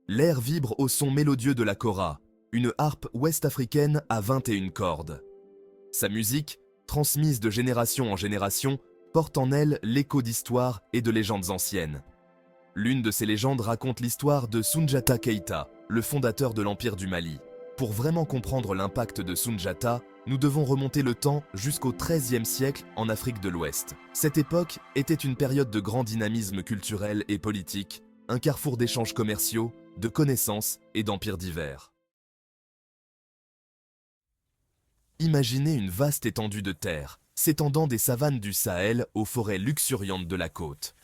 L'air vibre au son mélodieux de la kora, une harpe ouest-africaine à 21 cordes. Sa musique, transmise de génération en génération, porte en elle l'écho d'histoires et de légendes anciennes. L'une de ces légendes raconte l'histoire de Soundiata Keita, le fondateur de l'Empire du Mali. Pour vraiment comprendre l'impact de Soundiata, nous devons remonter le temps jusqu'au XIIIe siècle en Afrique de l'Ouest. Cette époque était une période de grand dynamisme culturel et politique, un carrefour d'échanges commerciaux, de connaissances et d'empires divers. Imaginez une vaste étendue de terre, s'étendant des savanes du Sahel aux forêts luxuriantes de la côte.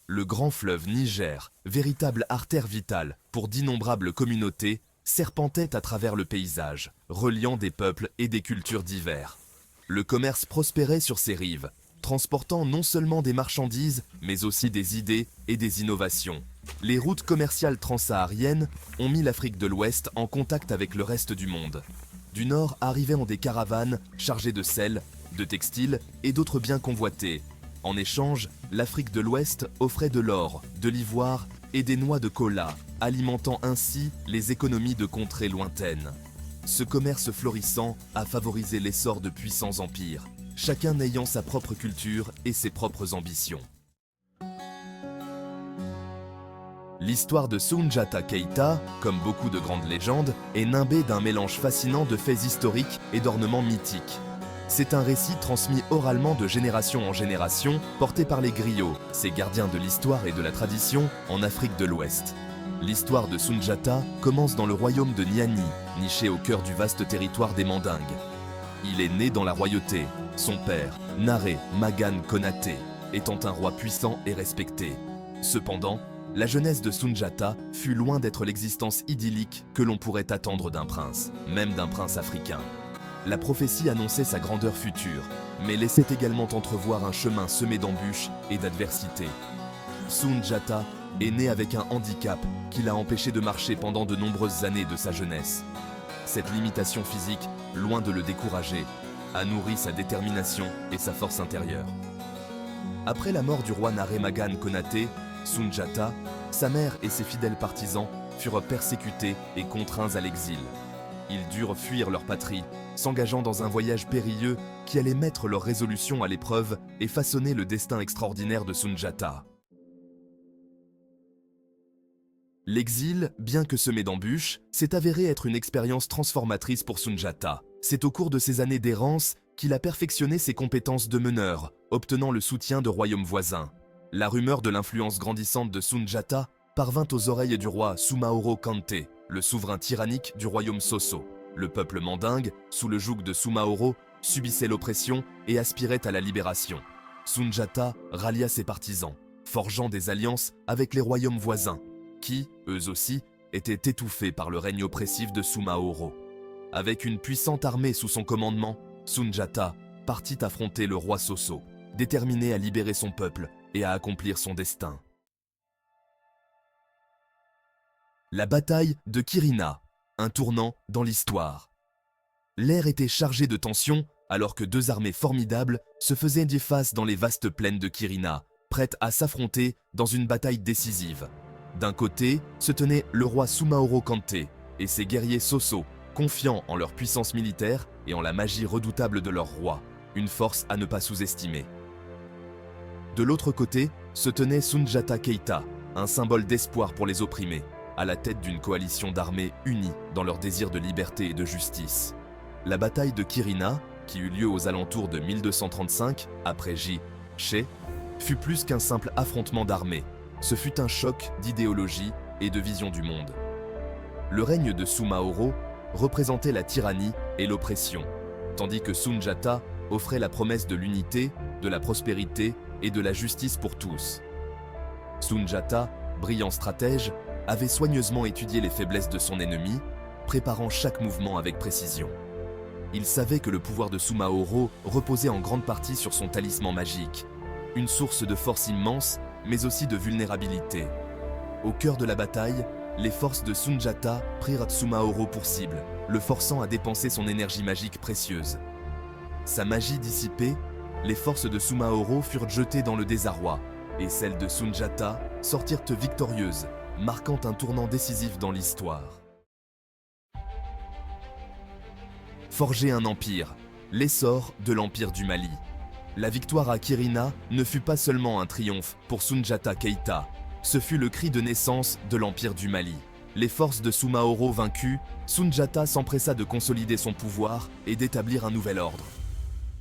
Le grand fleuve Niger, véritable artère vitale pour d'innombrables communautés, serpentait à travers le paysage, reliant des peuples et des cultures divers. Le commerce prospérait sur ses rives, transportant non seulement des marchandises, mais aussi des idées et des innovations. Les routes commerciales transsahariennes ont mis l'Afrique de l'Ouest en contact avec le reste du monde. Du nord arrivaient des caravanes chargées de sel, de textiles et d'autres biens convoités. En échange, l'Afrique de l'Ouest offrait de l'or, de l'ivoire et des noix de cola, alimentant ainsi les économies de contrées lointaines. Ce commerce florissant a favorisé l'essor de puissants empires, chacun ayant sa propre culture et ses propres ambitions. L'histoire de Soundiata Keita, comme beaucoup de grandes légendes, est nimbée d'un mélange fascinant de faits historiques et d'ornements mythiques. C'est un récit transmis oralement de génération en génération, porté par les griots, ces gardiens de l'histoire et de la tradition en Afrique de l'Ouest. L'histoire de Soundiata commence dans le royaume de Niani, niché au cœur du vaste territoire des Mandingues. Il est né dans la royauté, son père, Naré Magane Konaté, étant un roi puissant et respecté. Cependant, la jeunesse de Soundiata fut loin d'être l'existence idyllique que l'on pourrait attendre d'un prince, même d'un prince africain. La prophétie annonçait sa grandeur future, mais laissait également entrevoir un chemin semé d'embûches et d'adversités. Soundiata est né avec un handicap qui l'a empêché de marcher pendant de nombreuses années de sa jeunesse. Cette limitation physique, loin de le décourager, a nourri sa détermination et sa force intérieure. Après la mort du roi Naré Magane Konaté, Soundiata, sa mère et ses fidèles partisans furent persécutés et contraints à l'exil. Ils durent fuir leur patrie, s'engageant dans un voyage périlleux qui allait mettre leur résolution à l'épreuve et façonner le destin extraordinaire de Soundiata. L'exil, bien que semé d'embûches, s'est avéré être une expérience transformatrice pour Soundiata. C'est au cours de ces années d'errance qu'il a perfectionné ses compétences de meneur, obtenant le soutien de royaumes voisins. La rumeur de l'influence grandissante de Soundiata parvint aux oreilles du roi Soumaoro Kanté, le souverain tyrannique du royaume Soso. Le peuple mandingue, sous le joug de Soumaoro, subissait l'oppression et aspirait à la libération. Soundiata rallia ses partisans, forgeant des alliances avec les royaumes voisins, qui, eux aussi, étaient étouffés par le règne oppressif de Soumaoro. Avec une puissante armée sous son commandement, Soundiata partit affronter le roi Soso, déterminé à libérer son peuple et à accomplir son destin. La bataille de Kirina, un tournant dans l'histoire. L'air était chargé de tensions alors que deux armées formidables se faisaient face dans les vastes plaines de Kirina, prêtes à s'affronter dans une bataille décisive. D'un côté se tenait le roi Soumaoro Kanté et ses guerriers Soso, confiants en leur puissance militaire et en la magie redoutable de leur roi, une force à ne pas sous-estimer. De l'autre côté se tenait Soundiata Keita, un symbole d'espoir pour les opprimés, à la tête d'une coalition d'armées unies dans leur désir de liberté et de justice. La bataille de Kirina, qui eut lieu aux alentours de 1235, après J-Ché, fut plus qu'un simple affrontement d'armées. Ce fut un choc d'idéologie et de vision du monde. Le règne de Soumaoro représentait la tyrannie et l'oppression, tandis que Soundiata offrait la promesse de l'unité, de la prospérité et de la justice pour tous. Soundiata, brillant stratège, avait soigneusement étudié les faiblesses de son ennemi, préparant chaque mouvement avec précision. Il savait que le pouvoir de Soumaoro reposait en grande partie sur son talisman magique, une source de force immense, mais aussi de vulnérabilité. Au cœur de la bataille, les forces de Soundiata prirent Soumaoro pour cible, le forçant à dépenser son énergie magique précieuse. Sa magie dissipée, les forces de Soumaoro furent jetées dans le désarroi, et celles de Soundiata sortirent victorieuses, marquant un tournant décisif dans l'histoire. Forger un empire, l'essor de l'Empire du Mali. La victoire à Kirina ne fut pas seulement un triomphe pour Soundiata Keïta, ce fut le cri de naissance de l'Empire du Mali. Les forces de Soumaoro vaincues, Soundiata s'empressa de consolider son pouvoir et d'établir un nouvel ordre.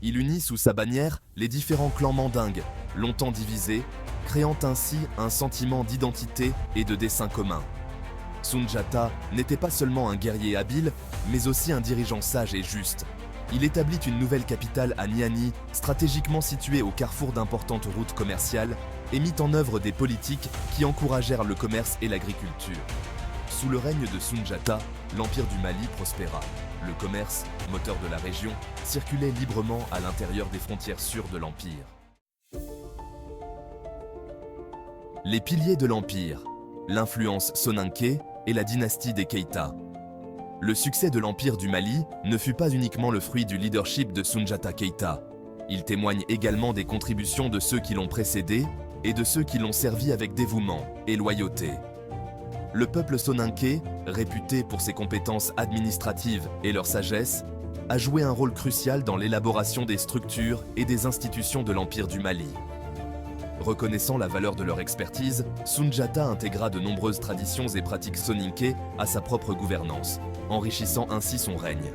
Il unit sous sa bannière les différents clans mandingues, longtemps divisés, créant ainsi un sentiment d'identité et de dessein commun. Soundiata n'était pas seulement un guerrier habile, mais aussi un dirigeant sage et juste. Il établit une nouvelle capitale à Niani, stratégiquement située au carrefour d'importantes routes commerciales, et mit en œuvre des politiques qui encouragèrent le commerce et l'agriculture. Sous le règne de Soundiata, l'Empire du Mali prospéra. Le commerce, moteur de la région, circulait librement à l'intérieur des frontières sûres de l'Empire. Les piliers de l'Empire, l'influence soninké et la dynastie des Keïta. Le succès de l'Empire du Mali ne fut pas uniquement le fruit du leadership de Soundiata Keïta. Il témoigne également des contributions de ceux qui l'ont précédé et de ceux qui l'ont servi avec dévouement et loyauté. Le peuple soninké, réputé pour ses compétences administratives et leur sagesse, a joué un rôle crucial dans l'élaboration des structures et des institutions de l'Empire du Mali. Reconnaissant la valeur de leur expertise, Soundiata intégra de nombreuses traditions et pratiques soninké à sa propre gouvernance, enrichissant ainsi son règne.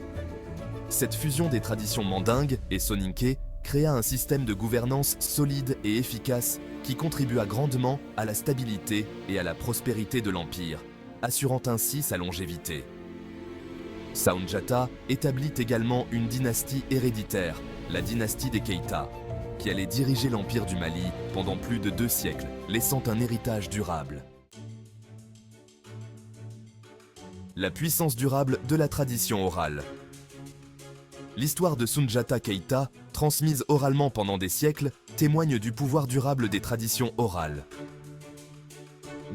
Cette fusion des traditions mandingues et soninké créa un système de gouvernance solide et efficace qui contribua grandement à la stabilité et à la prospérité de l'Empire, assurant ainsi sa longévité. Soundiata établit également une dynastie héréditaire, la dynastie des Keïta, qui allait diriger l'Empire du Mali pendant plus de 2 siècles, laissant un héritage durable. La puissance durable de la tradition orale. L'histoire de Soundiata Keïta, transmise oralement pendant des siècles, témoigne du pouvoir durable des traditions orales.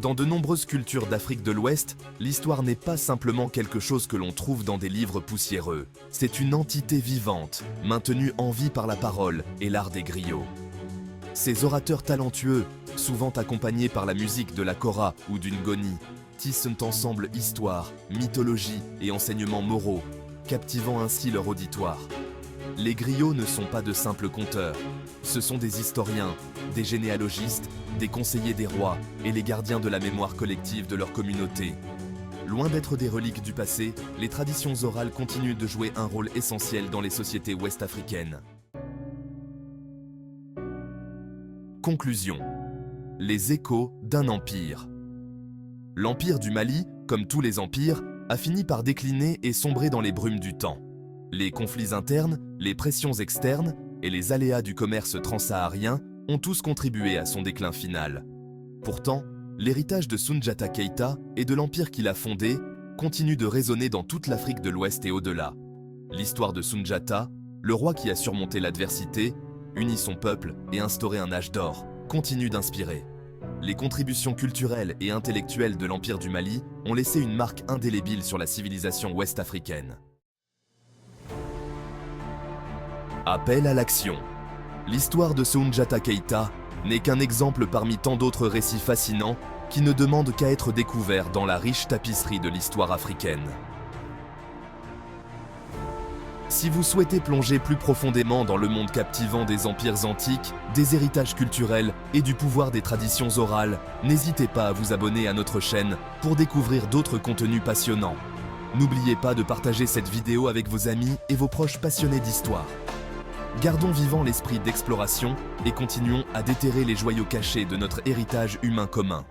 Dans de nombreuses cultures d'Afrique de l'Ouest, l'histoire n'est pas simplement quelque chose que l'on trouve dans des livres poussiéreux. C'est une entité vivante, maintenue en vie par la parole et l'art des griots. Ces orateurs talentueux, souvent accompagnés par la musique de la kora ou d'une goni, tissent ensemble histoire, mythologie et enseignements moraux, captivant ainsi leur auditoire. Les griots ne sont pas de simples conteurs, ce sont des historiens, des généalogistes, des conseillers des rois et les gardiens de la mémoire collective de leur communauté. Loin d'être des reliques du passé, les traditions orales continuent de jouer un rôle essentiel dans les sociétés ouest-africaines. Conclusion. Les échos d'un empire. L'Empire du Mali, comme tous les empires, a fini par décliner et sombrer dans les brumes du temps. Les conflits internes, les pressions externes et les aléas du commerce transsaharien ont tous contribué à son déclin final. Pourtant, l'héritage de Soundiata Keïta et de l'empire qu'il a fondé continue de résonner dans toute l'Afrique de l'Ouest et au-delà. L'histoire de Soundiata, le roi qui a surmonté l'adversité, uni son peuple et instauré un âge d'or, continue d'inspirer. Les contributions culturelles et intellectuelles de l'Empire du Mali ont laissé une marque indélébile sur la civilisation ouest-africaine. Appel à l'action. L'histoire de Soundiata Keïta n'est qu'un exemple parmi tant d'autres récits fascinants qui ne demandent qu'à être découverts dans la riche tapisserie de l'histoire africaine. Si vous souhaitez plonger plus profondément dans le monde captivant des empires antiques, des héritages culturels et du pouvoir des traditions orales, n'hésitez pas à vous abonner à notre chaîne pour découvrir d'autres contenus passionnants. N'oubliez pas de partager cette vidéo avec vos amis et vos proches passionnés d'histoire. Gardons vivant l'esprit d'exploration et continuons à déterrer les joyaux cachés de notre héritage humain commun.